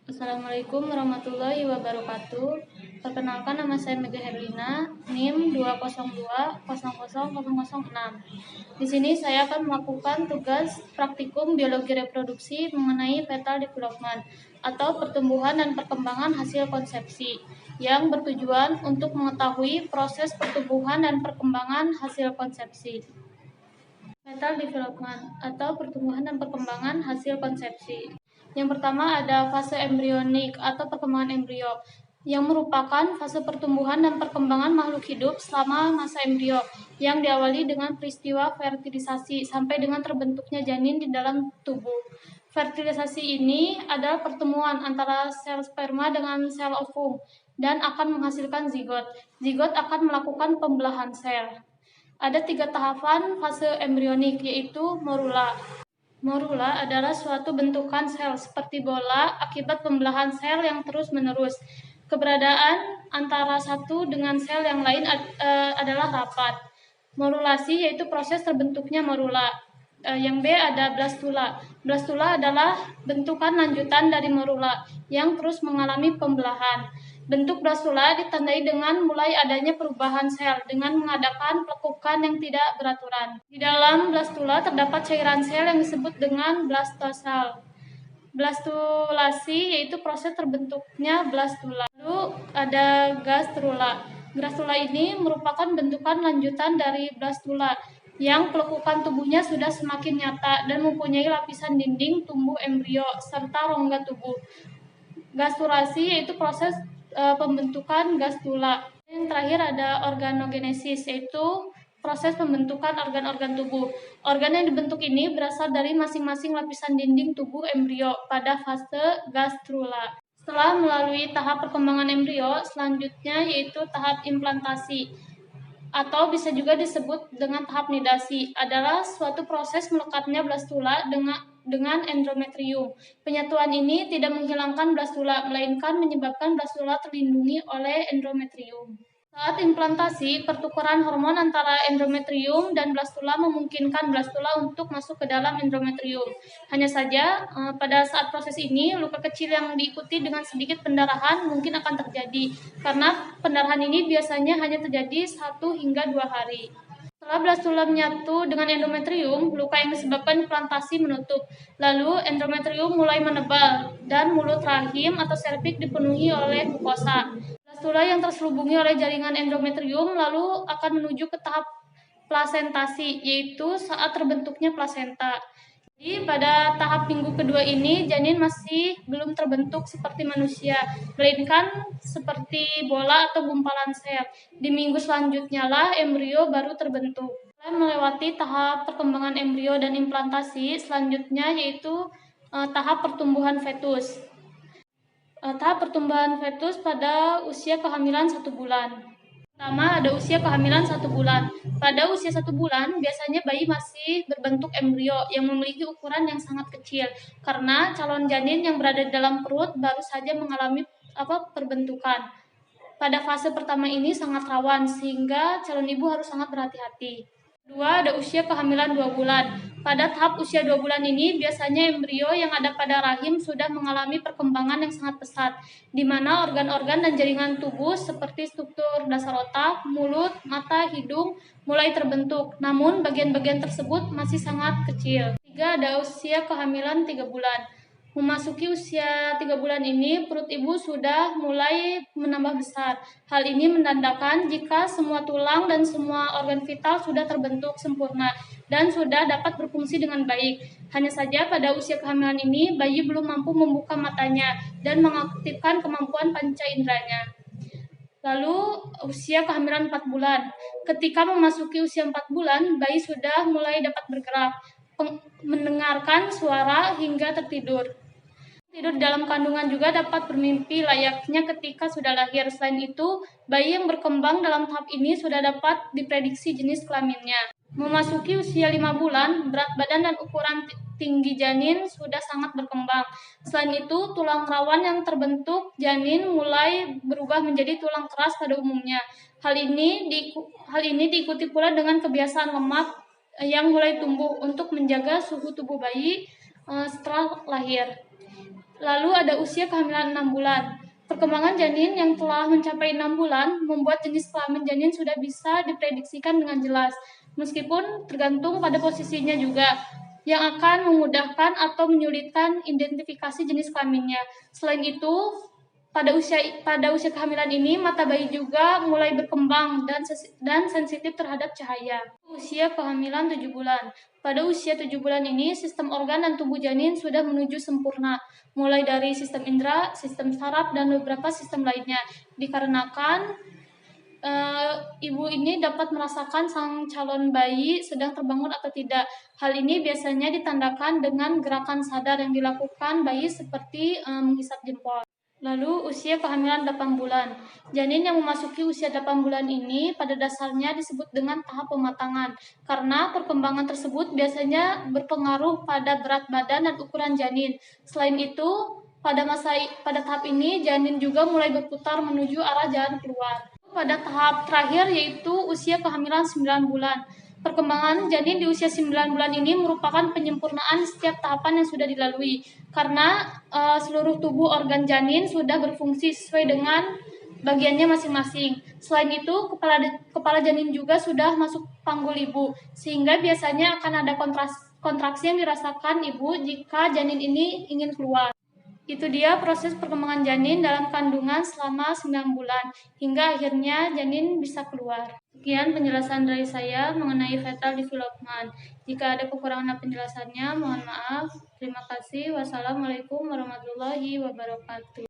Assalamualaikum warahmatullahi wabarakatuh. Perkenalkan, nama saya Mega Herlina, NIM 202000006. Di sini saya akan melakukan tugas praktikum biologi reproduksi mengenai fetal development atau pertumbuhan dan perkembangan hasil konsepsi yang bertujuan untuk mengetahui proses pertumbuhan dan perkembangan hasil konsepsi. Fetal development atau pertumbuhan dan perkembangan hasil konsepsi. Yang pertama ada fase embrionik atau perkembangan embrio, yang merupakan fase pertumbuhan dan perkembangan makhluk hidup selama masa embrio, yang diawali dengan peristiwa fertilisasi sampai dengan terbentuknya janin di dalam tubuh. Fertilisasi ini adalah pertemuan antara sel sperma dengan sel ovum dan akan menghasilkan zigot. Zigot akan melakukan pembelahan sel. Ada 3 tahapan fase embrionik, yaitu morula. Morula adalah suatu bentukan sel seperti bola akibat pembelahan sel yang terus-menerus. Keberadaan antara satu dengan sel yang lain adalah rapat. Morulasi yaitu proses terbentuknya morula. Yang B ada blastula. Blastula adalah bentukan lanjutan dari morula yang terus mengalami pembelahan. Bentuk blastula ditandai dengan mulai adanya perubahan sel dengan mengadakan plekukan yang tidak beraturan. Di dalam blastula terdapat cairan sel yang disebut dengan blastosal. Blastulasi yaitu proses terbentuknya blastula. Lalu ada gastrula. Gastrula ini merupakan bentukan lanjutan dari blastula yang pelekukan tubuhnya sudah semakin nyata dan mempunyai lapisan dinding tumbuh embrio serta rongga tubuh. Gastrulasi yaitu proses pembentukan gastula. Yang terakhir ada organogenesis, yaitu proses pembentukan organ-organ tubuh. Organ yang dibentuk ini berasal dari masing-masing lapisan dinding tubuh embrio pada fase gastrula. Setelah melalui tahap perkembangan embrio, selanjutnya yaitu tahap implantasi atau bisa juga disebut dengan tahap nidasi, adalah suatu proses melekatnya blastula dengan endometrium. Penyatuan ini tidak menghilangkan blastula, melainkan menyebabkan blastula terlindungi oleh endometrium. Saat implantasi, pertukaran hormon antara endometrium dan blastula memungkinkan blastula untuk masuk ke dalam endometrium. Hanya saja, pada saat proses ini, luka kecil yang diikuti dengan sedikit pendarahan mungkin akan terjadi, karena pendarahan ini biasanya hanya terjadi 1 hingga 2 hari. Setelah blastula menyatu dengan endometrium, luka yang disebabkan implantasi menutup. Lalu endometrium mulai menebal dan mulut rahim atau serviks dipenuhi oleh mukosa. Blastula yang terselubungi oleh jaringan endometrium lalu akan menuju ke tahap plasentasi, yaitu saat terbentuknya plasenta. Jadi pada tahap minggu kedua ini janin masih belum terbentuk seperti manusia, melainkan seperti bola atau gumpalan sel. Di minggu selanjutnya lah embrio baru terbentuk. Setelah melewati tahap perkembangan embrio dan implantasi, selanjutnya yaitu tahap pertumbuhan fetus. Tahap pertumbuhan fetus pada usia kehamilan 1 bulan. Pertama, ada usia kehamilan 1 bulan. Pada usia 1 bulan, biasanya bayi masih berbentuk embrio yang memiliki ukuran yang sangat kecil, karena calon janin yang berada di dalam perut baru saja mengalami perbentukan. Pada fase pertama ini sangat rawan, sehingga calon ibu harus sangat berhati-hati. Kedua, ada usia kehamilan 2 bulan. Pada tahap usia 2 bulan ini, biasanya embrio yang ada pada rahim sudah mengalami perkembangan yang sangat pesat, di mana organ-organ dan jaringan tubuh seperti struktur dasar otak, mulut, mata, hidung mulai terbentuk, namun bagian-bagian tersebut masih sangat kecil. Tiga, ada usia kehamilan 3 bulan. Memasuki usia 3 bulan ini, perut ibu sudah mulai menambah besar. Hal ini menandakan jika semua tulang dan semua organ vital sudah terbentuk sempurna dan sudah dapat berfungsi dengan baik. Hanya saja pada usia kehamilan ini, bayi belum mampu membuka matanya dan mengaktifkan kemampuan panca inderanya. Lalu usia kehamilan 4 bulan. Ketika memasuki usia 4 bulan, bayi sudah mulai dapat bergerak, mendengarkan suara hingga tertidur. Tidur dalam kandungan juga dapat bermimpi layaknya ketika sudah lahir. Selain itu, bayi yang berkembang dalam tahap ini sudah dapat diprediksi jenis kelaminnya. Memasuki usia 5 bulan, berat badan dan ukuran tinggi janin sudah sangat berkembang. Selain itu, tulang rawan yang terbentuk janin mulai berubah menjadi tulang keras pada umumnya. Hal ini diikuti pula dengan kebiasaan lemak yang mulai tumbuh untuk menjaga suhu tubuh bayi setelah lahir. Lalu ada usia kehamilan 6 bulan. Perkembangan janin yang telah mencapai 6 bulan membuat jenis kelamin janin sudah bisa diprediksikan dengan jelas, meskipun tergantung pada posisinya juga, yang akan memudahkan atau menyulitkan identifikasi jenis kelaminnya. Selain itu, pada usia kehamilan ini mata bayi juga mulai berkembang dan sensitif terhadap cahaya. Usia kehamilan 7 bulan. Pada usia 7 bulan ini sistem organ dan tubuh janin sudah menuju sempurna, mulai dari sistem indera, sistem saraf, dan beberapa sistem lainnya. Dikarenakan ibu ini dapat merasakan sang calon bayi sedang terbangun atau tidak. Hal ini biasanya ditandakan dengan gerakan sadar yang dilakukan bayi seperti menghisap jempol. Lalu usia kehamilan 8 bulan. Janin yang memasuki usia 8 bulan ini pada dasarnya disebut dengan tahap pematangan, karena perkembangan tersebut biasanya berpengaruh pada berat badan dan ukuran janin. Selain itu, pada tahap ini janin juga mulai berputar menuju arah jalan keluar. Pada tahap terakhir yaitu usia kehamilan 9 bulan. Perkembangan janin di usia 9 bulan ini merupakan penyempurnaan setiap tahapan yang sudah dilalui, karena seluruh tubuh organ janin sudah berfungsi sesuai dengan bagiannya masing-masing. Selain itu, kepala janin juga sudah masuk panggul ibu, sehingga biasanya akan ada kontraksi yang dirasakan ibu jika janin ini ingin keluar. Itu dia proses perkembangan janin dalam kandungan selama 9 bulan, hingga akhirnya janin bisa keluar. Sekian penjelasan dari saya mengenai fetal development. Jika ada kekurangan penjelasannya, mohon maaf. Terima kasih. Wassalamualaikum warahmatullahi wabarakatuh.